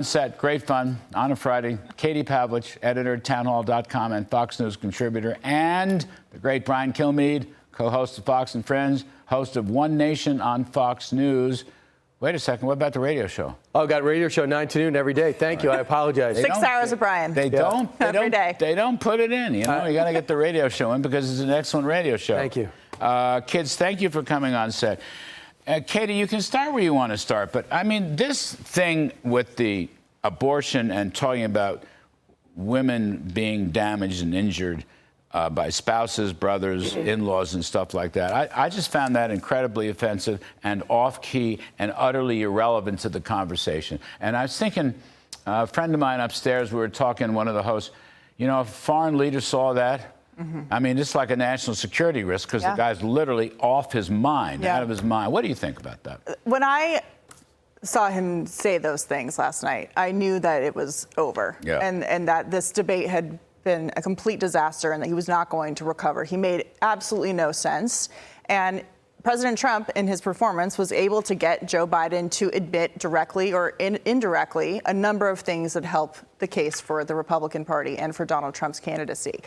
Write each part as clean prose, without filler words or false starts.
Set, great fun on a Friday. Katie Pavlich, editor at townhall.com and Fox News contributor, and the great Brian Kilmeade, co-host of Fox and Friends, host of One Nation on Fox News. Wait a second, what about the radio show? Oh, got radio show 9 to noon every day. Thank you. I apologize. 6 hours of Brian. They don't every day. They don't put it in. You know, you got to get the radio show in because it's an excellent radio show. Thank you. Kids, thank you for coming on set. Katie, you can start where you want to start, but I mean, this thing with the abortion and talking about women being damaged and injured by spouses, brothers, in-laws, and stuff like that. I just found that incredibly offensive and off-key and utterly irrelevant to the conversation. And I was thinking, a friend of mine upstairs, we were talking, one of the hosts, you know, if a foreign leader saw that, I mean, it's like a national security risk because the guy's literally off his mind, out of his mind. What do you think about that? When I saw him say those things last night, I knew that it was over and that this debate had been a complete disaster and that he was not going to recover. He made absolutely no sense. And President Trump, in his performance, was able to get Joe Biden to admit directly or indirectly a number of things that help the case for the Republican Party and for Donald Trump's candidacy.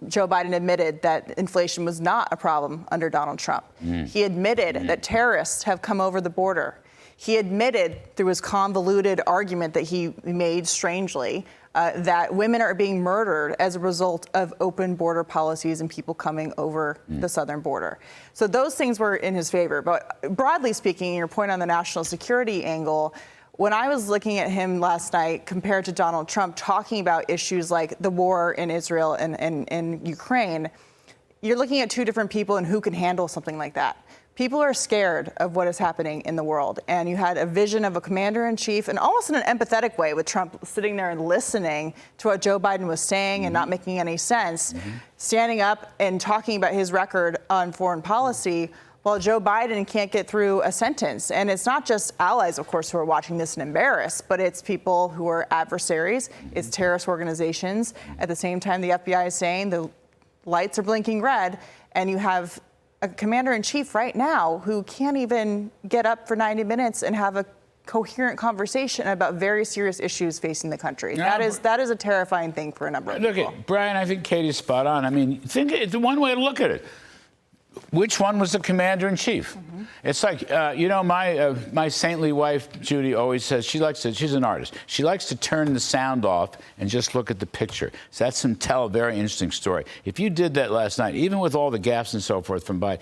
Joe Biden admitted that inflation was not a problem under Donald Trump. He admitted that terrorists have come over the border. He admitted through his convoluted argument that he made strangely that women are being murdered as a result of open border policies and people coming over the southern border. So those things were in his favor. But broadly speaking, your point on the national security angle, when I was looking at him last night compared to Donald Trump talking about issues like the war in Israel and Ukraine, you're looking at two different people and who can handle something like that. People are scared of what is happening in the world. And you had a vision of a commander-in-chief, and almost in an empathetic way, with Trump sitting there and listening to what Joe Biden was saying and not making any sense, standing up and talking about his record on foreign policy, while Joe Biden can't get through a sentence. And it's not just allies, of course, who are watching this and embarrassed, but it's people who are adversaries, it's terrorist organizations. At the same time, the FBI is saying the lights are blinking red, and you have a commander-in-chief right now who can't even get up for 90 minutes and have a coherent conversation about very serious issues facing the country. That is a terrifying thing for a number of people. Look, Brian, I think Katie's spot on. I mean, think it's one way to look at it. Which one was the commander-in-chief? It's like, you know, my saintly wife, Judy, always says she's an artist. She likes to turn the sound off and just look at the picture. So that's tell a very interesting story. If you did that last night, even with all the gaffes and so forth from Biden,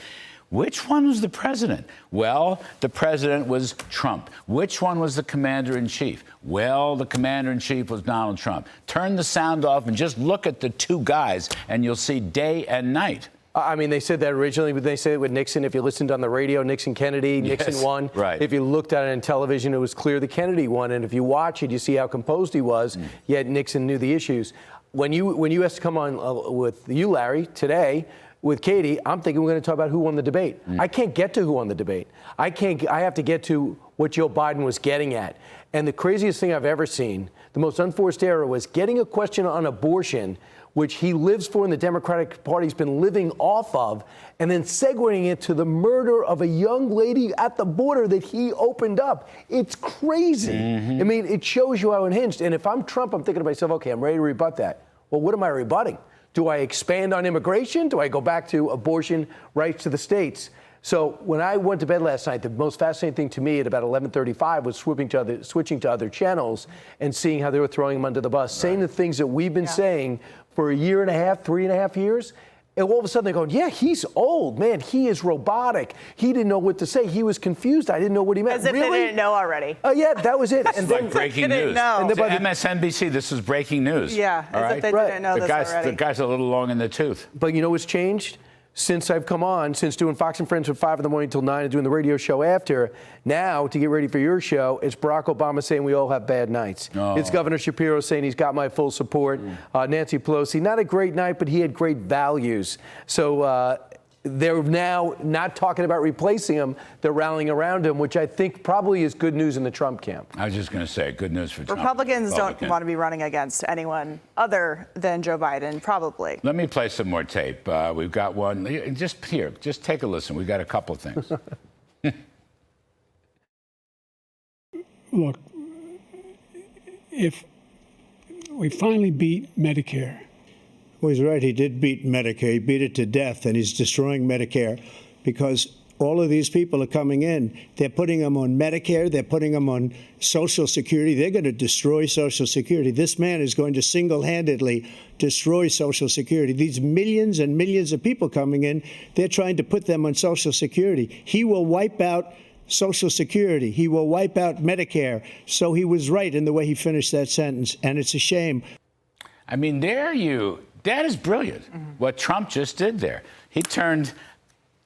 which one was the president? Well, the president was Trump. Which one was the commander-in-chief? Well, the commander-in-chief was Donald Trump. Turn the sound off and just look at the two guys, and you'll see day and night. I mean, they said that originally, but they said it with Nixon. If you listened on the radio, Nixon-Kennedy, Nixon won. Right. If you looked at it on television, it was clear that Kennedy won. And if you watch it, you see how composed he was, yet Nixon knew the issues. When you asked to come on with you, Larry, today, with Katie, I'm thinking we're going to talk about who won the debate. I can't get to who won the debate. I have to get to what Joe Biden was getting at. And the craziest thing I've ever seen, the most unforced error, was getting a question on abortion, which he lives for and the Democratic Party's been living off of, and then segueing it to the murder of a young lady at the border that he opened up. It's crazy. I mean, it shows you how unhinged. And if I'm Trump, I'm thinking to myself, okay, I'm ready to rebut that. Well, what am I rebutting? Do I expand on immigration? Do I go back to abortion rights to the states? So when I went to bed last night, the most fascinating thing to me at about 11:35 was switching to other channels and seeing how they were throwing him under the bus, saying the things that we've been saying for a year and a half, 3.5 years. And all of a sudden they're going, yeah, he's old, man. He is robotic. He didn't know what to say. He was confused. I didn't know what he meant. As if they didn't know already. Oh, yeah, that was it. And then breaking news. And then MSNBC, this is breaking news. Yeah, as if they didn't know this already. The guy's a little long in the tooth. But you know what's changed? Since I've come on, since doing Fox and Friends from 5 in the morning till 9 and doing the radio show after, now to get ready for your show, it's Barack Obama saying we all have bad nights. It's Governor Shapiro saying he's got my full support. Nancy Pelosi, not a great night, but he had great values. So they're now not talking about replacing him. They're rallying around him, which I think probably is good news in the Trump camp. I was just going to say, good news for Trump. Republicans don't want to be running against anyone other than Joe Biden, probably. Let me play some more tape. We've got one. Just take a listen. We've got a couple of things. Look, if we finally beat Medicare. Well, he's right. He did beat Medicare. He beat it to death, and he's destroying Medicare because all of these people are coming in. They're putting them on Medicare. They're putting them on Social Security. They're going to destroy Social Security. This man is going to single-handedly destroy Social Security. These millions and millions of people coming in, they're trying to put them on Social Security. He will wipe out Social Security. He will wipe out Medicare. So he was right in the way he finished that sentence, and it's a shame. I mean, that is brilliant, what Trump just did there. He turned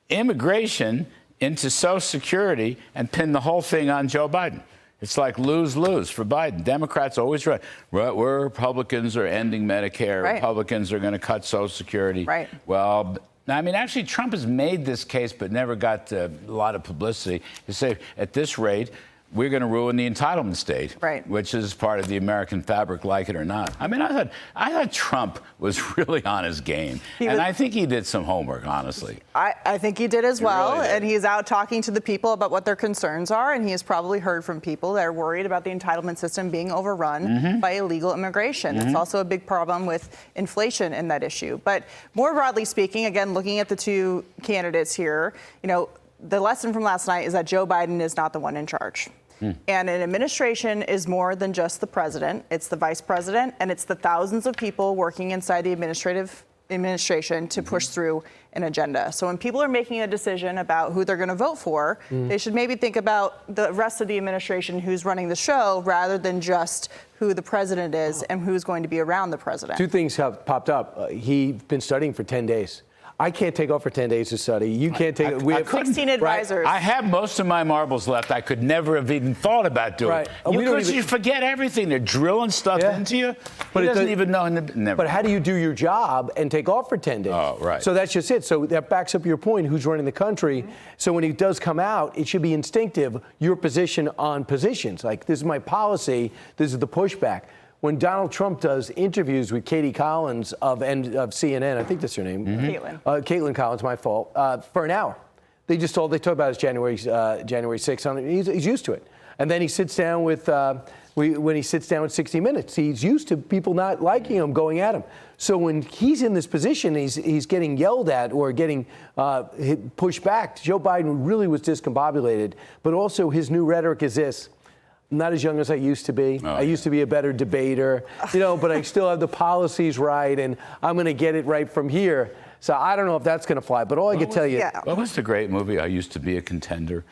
immigration into Social Security and pinned the whole thing on Joe Biden. It's like lose-lose for Biden. Democrats always right. We're Republicans are ending Medicare. Right. Republicans are going to cut Social Security. Right. Well, I mean, actually, Trump has made this case but never got a lot of publicity. He said, at this rate, we're going to ruin the entitlement state, right, which is part of the American fabric, like it or not. I mean, I thought Trump was really on his game, and I think he did some homework, honestly. I think he did as well, really did. And he's out talking to the people about what their concerns are, and he has probably heard from people that are worried about the entitlement system being overrun by illegal immigration. It's also a big problem with inflation in that issue. But more broadly speaking, again, looking at the two candidates here, the lesson from last night is that Joe Biden is not the one in charge. And an administration is more than just the president. It's the vice president, and it's the thousands of people working inside the administration to push through an agenda. So when people are making a decision about who they're going to vote for, they should maybe think about the rest of the administration who's running the show rather than just who the president is and who's going to be around the president. Two things have popped up. He's been studying for 10 days. I can't take off for 10 days to study. You can't take it. We have 16 advisors. I have most of my marbles left. I could never have even thought about doing. Right. You forget everything. They're drilling stuff into you. But he doesn't even know. Never. But how do you do your job and take off for 10 days? Oh, right. So that's just it. So that backs up your point, who's running the country. So when he does come out, it should be instinctive, your position on positions. Like, this is my policy. This is the pushback. When Donald Trump does interviews with Katie Collins of CNN, I think that's her name. Caitlin Collins, my fault, for an hour. They talk about his January 6th. He's used to it. And then he sits down with, when he sits down with 60 Minutes, he's used to people not liking him, going at him. So when he's in this position, he's getting yelled at or getting pushed back. Joe Biden really was discombobulated. But also his new rhetoric is this: I'm not as young as I used to be. I used to be a better debater, but I still have the policies right, and I'm going to get it right from here. So I don't know if that's going to fly, but all I can tell you. What was the great movie, I Used to Be a Contender?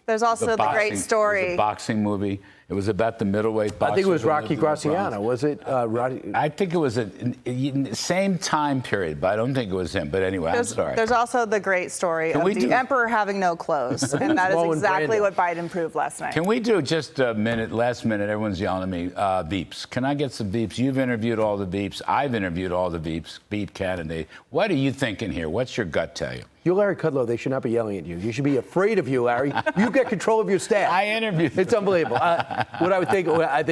There's also the great story. It was a boxing movie. It was about the middleweight boxer. I think it was Rocky Graziano, was it? I think it was the same time period, but I don't think it was him. But anyway, I'm sorry. There's also the great story of the emperor having no clothes, and that is exactly what Biden proved last night. Can we do just a minute, last minute? Everyone's yelling at me. Beeps. Can I get some beeps? You've interviewed all the beeps. I've interviewed all the beeps. Beep candidate. What are you thinking here? What's your gut tell you? You're Larry Kudlow. They should not be yelling at you. You should be afraid of you, Larry. You get control of your staff. I interviewed. It's unbelievable. What I would think, I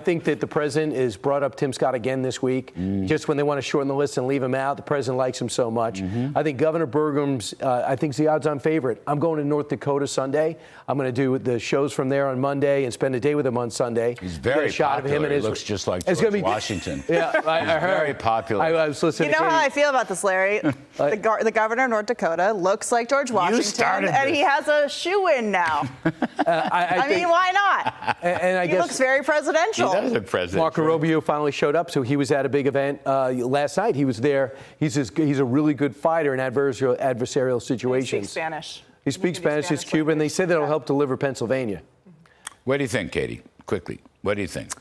think that the president has brought up Tim Scott again this week. Just when they want to shorten the list and leave him out, the president likes him so much. I think Governor Burgum's, I think, is the odds-on favorite. I'm going to North Dakota Sunday. I'm going to do the shows from there on Monday and spend a day with him on Sunday. He's very popular. He looks just like George Washington. Yeah, I heard. Very popular. I was listening. You know how I feel about this, Larry? The governor of North Dakota looks like George Washington, and he has a shoe-in now. I mean, why not? And I he guess looks very presidential. He does look presidential. Marco Rubio finally showed up, so he was at a big event last night. He was there. He's a really good fighter in adversarial situations. He speaks Spanish. He speaks Spanish. He's Cuban. They said that'll help deliver Pennsylvania. What do you think, Katie? Quickly, what do you think?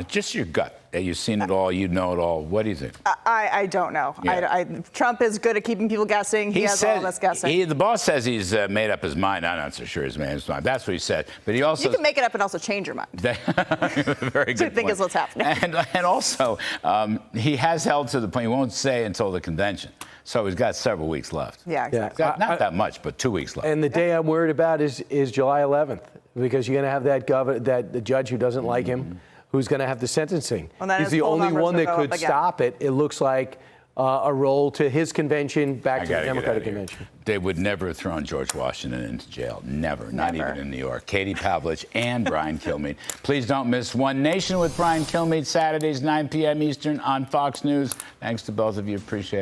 Just your gut. You've seen it all. You know it all. What do you think? I don't know. Yeah. Trump is good at keeping people guessing. He has all of us guessing. The boss says he's made up his mind. I'm not so sure he's made up his mind. That's what he said. But he also... You can make it up and also change your mind. Very good I think is what's happening. And also, he has held to the point. He won't say until the convention. So he's got several weeks left. Yeah, exactly. Not that much, but 2 weeks left. And the day I'm worried about is July 11th, because you're going to have the judge who doesn't like him, who's going to have the sentencing. Well, he's the only one that could stop it. It looks like a role to his convention back to the Democratic convention. They would never have thrown George Washington into jail. Never. Not even in New York. Katie Pavlich and Brian Kilmeade. Please don't miss One Nation with Brian Kilmeade, Saturdays, 9 p.m. Eastern on Fox News. Thanks to both of you. Appreciate it.